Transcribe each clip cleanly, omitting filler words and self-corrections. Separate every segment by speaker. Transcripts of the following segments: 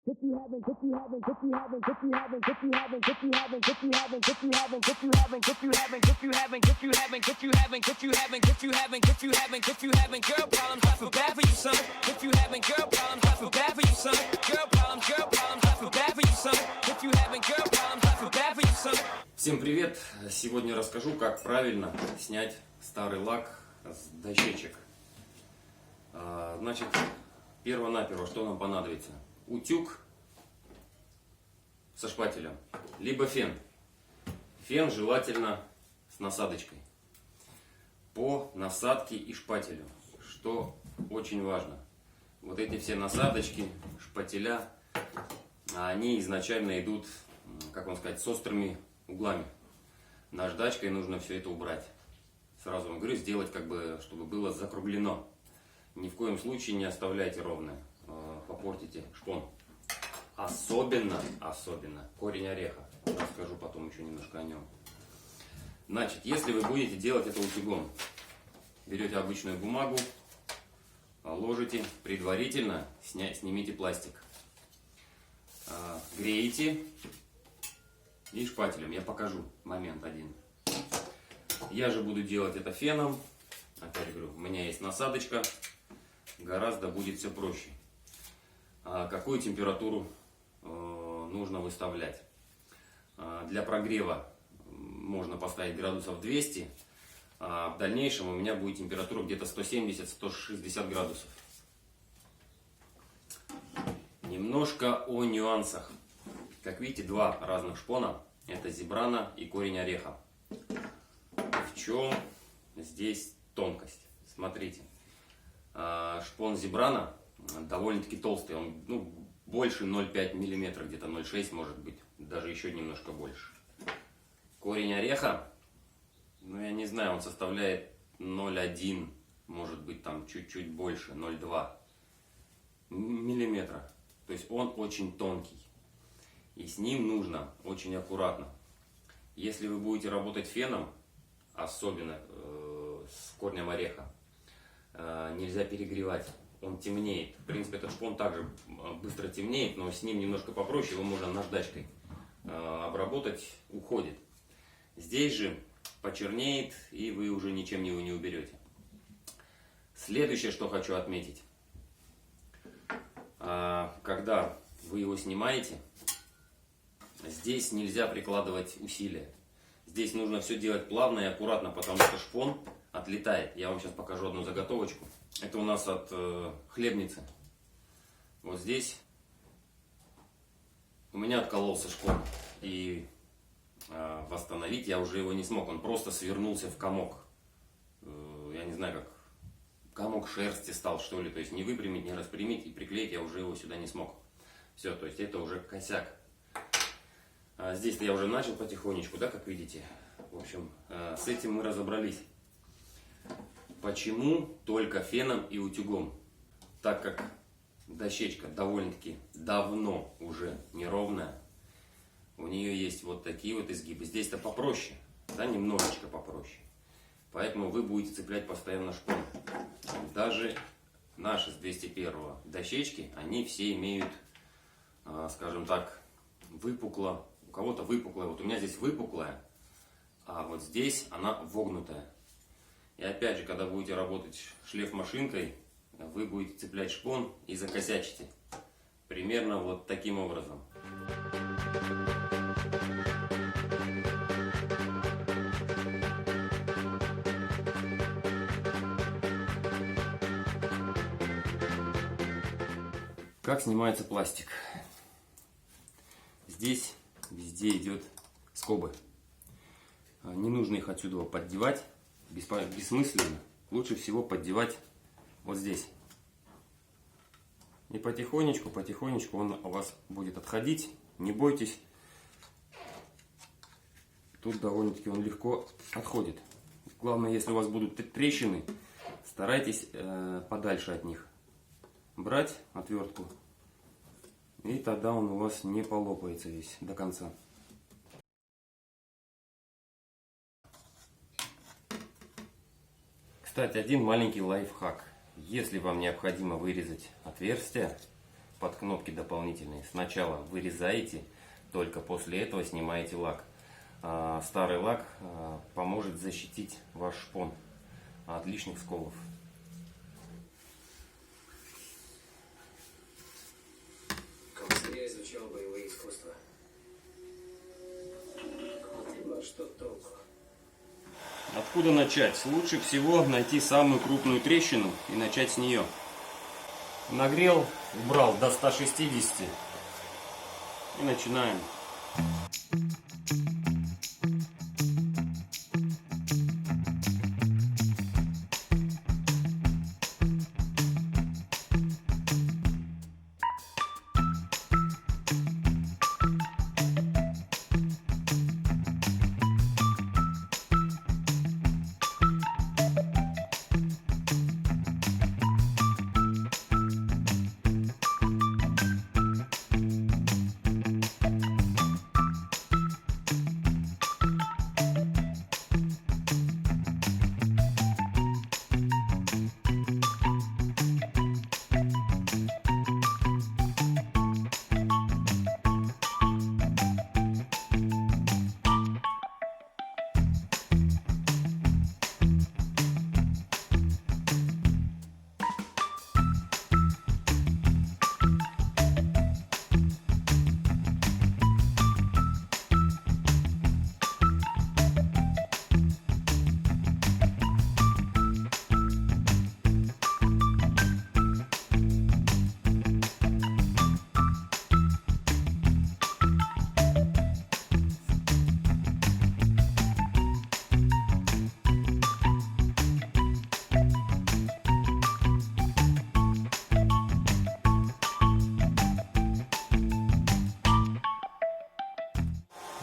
Speaker 1: If you haven't, if you haven't, if you haven't, if you haven't, if you haven't, if you haven't, if you haven't, if you haven't, if you haven't, if you haven't, if you haven't, if you haven't, if you haven't, if you haven't, if you haven't, if you haven't, if you haven't, girl problems, I feel bad for you, son. If you haven't, girl problems, I feel bad for you, son. Girl problems, I feel bad for you, son. If you haven't, girl problems, I feel bad for you, son.
Speaker 2: Всем привет! Сегодня расскажу, как правильно снять старый лак с дощечек. Значит, перво-наперво, что нам понадобится? Утюг со шпателем, либо фен. Фен желательно с насадочкой. По насадке и шпателю, что очень важно. Вот эти все насадочки, шпателя, они изначально идут, как вам сказать, с острыми углами. Наждачкой нужно все это убрать. Сразу вам говорю, сделать как бы, чтобы было закруглено. Ни в коем случае не оставляйте ровное, попортите шпон. Особенно корень ореха. Расскажу потом еще немножко о нем. Значит, если вы будете делать это утюгом, берете обычную бумагу, ложите, предварительно снимите пластик. Греете и шпателем. Я покажу момент один. Я же буду делать это феном. Опять говорю, у меня есть насадочка. Гораздо будет все проще. Какую температуру нужно выставлять? Для прогрева можно поставить градусов 200. А в дальнейшем у меня будет температура где-то 170-160 градусов. Немножко о нюансах. Как видите, два разных шпона. Это зебрана и корень ореха. В чем здесь тонкость? Смотрите. Шпон зебрана довольно-таки толстый. Он больше 0,5 мм, где-то 0,6 может быть. Даже еще немножко больше. Корень ореха, я не знаю, он составляет 0,1, может быть там чуть-чуть больше, 0,2 миллиметра. То есть он очень тонкий. И с ним нужно очень аккуратно. Если вы будете работать феном, особенно с корнем ореха, нельзя перегревать. Он темнеет. В принципе, этот шпон также быстро темнеет, но с ним немножко попроще, его можно наждачкой обработать, уходит. Здесь же почернеет, и вы уже ничем его не уберете. Следующее, что хочу отметить. Когда вы его снимаете, здесь нельзя прикладывать усилия. Здесь нужно все делать плавно и аккуратно, потому что шпон отлетает. Я вам сейчас покажу одну заготовочку. Это у нас от хлебницы. Вот здесь у меня откололся шпон. И восстановить я уже его не смог. Он просто свернулся в комок. Я не знаю, как комок шерсти стал, что ли. То есть не выпрямить, не распрямить и приклеить я уже его сюда не смог. Все, то есть это уже косяк. Здесь-то я уже начал потихонечку, да, как видите. В общем, с этим мы разобрались. Почему только феном и утюгом? Так как дощечка довольно-таки давно уже неровная. У нее есть вот такие вот изгибы. Здесь-то попроще, да, немножечко попроще. Поэтому вы будете цеплять постоянно шпон. Даже наши с 201 дощечки, они все имеют, скажем так, выпукло. У кого-то выпуклая. Вот у меня здесь выпуклая, а вот здесь она вогнутая. И опять же, когда будете работать шлейф-машинкой, вы будете цеплять шпон и закосячите. Примерно вот таким образом. Как снимается пластик? Здесь везде идет скобы. Не нужно их отсюда поддевать. Бессмысленно. Лучше всего поддевать вот здесь. И потихонечку он у вас будет отходить. Не бойтесь. Тут довольно-таки он легко отходит. Главное, если у вас будут трещины, старайтесь подальше от них брать отвертку. И тогда он у вас не полопается весь до конца. Кстати, один маленький лайфхак. Если вам необходимо вырезать отверстие под кнопки дополнительные. Сначала вырезаете, только после этого снимаете лак. Старый лак поможет защитить ваш шпон от лишних сколов.
Speaker 3: Как быстрее изучал боевые искусства. Вот что толку.
Speaker 2: Откуда начать? Лучше всего найти самую крупную трещину и начать с нее. Нагрел, убрал до 160 и начинаем.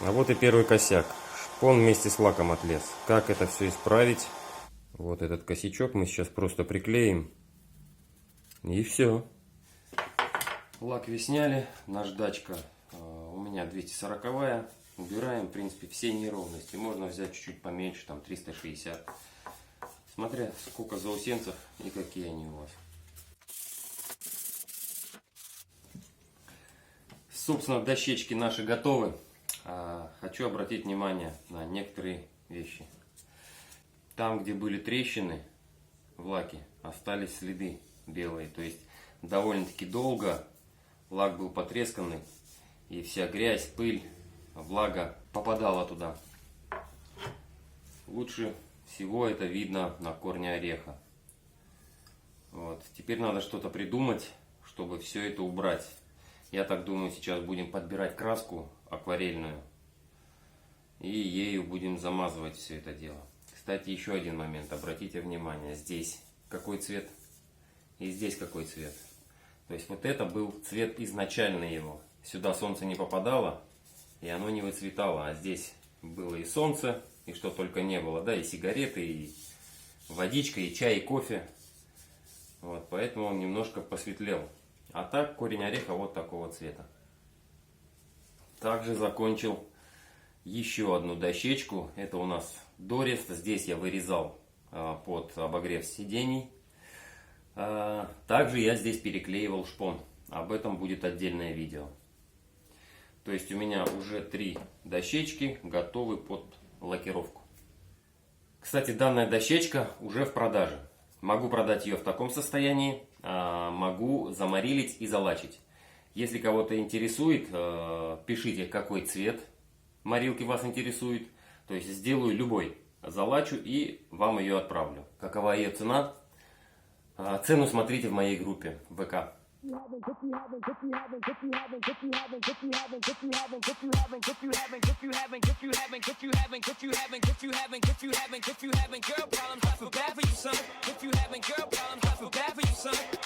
Speaker 2: А вот и первый косяк. Шпон вместе с лаком отлез. Как это все исправить? Вот этот косячок мы сейчас просто приклеим. И все. Лак весь сняли. Наждачка у меня 240-я. Убираем, в принципе, все неровности. Можно взять чуть-чуть поменьше, там 360. Смотря сколько заусенцев и какие они у вас. Собственно, дощечки наши готовы. Хочу обратить внимание на некоторые вещи. Там, где были трещины в лаке, остались следы белые. То есть довольно-таки долго лак был потресканный, и вся грязь, пыль, влага попадала туда. Лучше всего это видно на корне ореха. Вот. Теперь надо что-то придумать, чтобы все это убрать. Я так думаю, сейчас будем подбирать краску акварельную. И ею будем замазывать все это дело. Кстати, еще один момент. Обратите внимание. Здесь какой цвет и здесь какой цвет. То есть вот это был цвет изначальный его. Сюда солнце не попадало и оно не выцветало. А здесь было и солнце, и что только не было. Да, и сигареты, и водичка, и чай, и кофе. Вот, поэтому он немножко посветлел. А так корень ореха вот такого цвета. Также закончил еще одну дощечку. Это у нас дорест. Здесь я вырезал под обогрев сидений. Также я здесь переклеивал шпон. Об этом будет отдельное видео. То есть у меня уже 3 дощечки готовы под лакировку. Кстати, данная дощечка уже в продаже. Могу продать ее в таком состоянии. Могу замарилить и залачить. Если кого-то интересует, пишите, какой цвет морилки вас интересует. То есть сделаю любой, залачу и вам ее отправлю. Какова ее цена? Цену смотрите в моей группе ВК.
Speaker 1: Girl problems, I feel bad for you, son.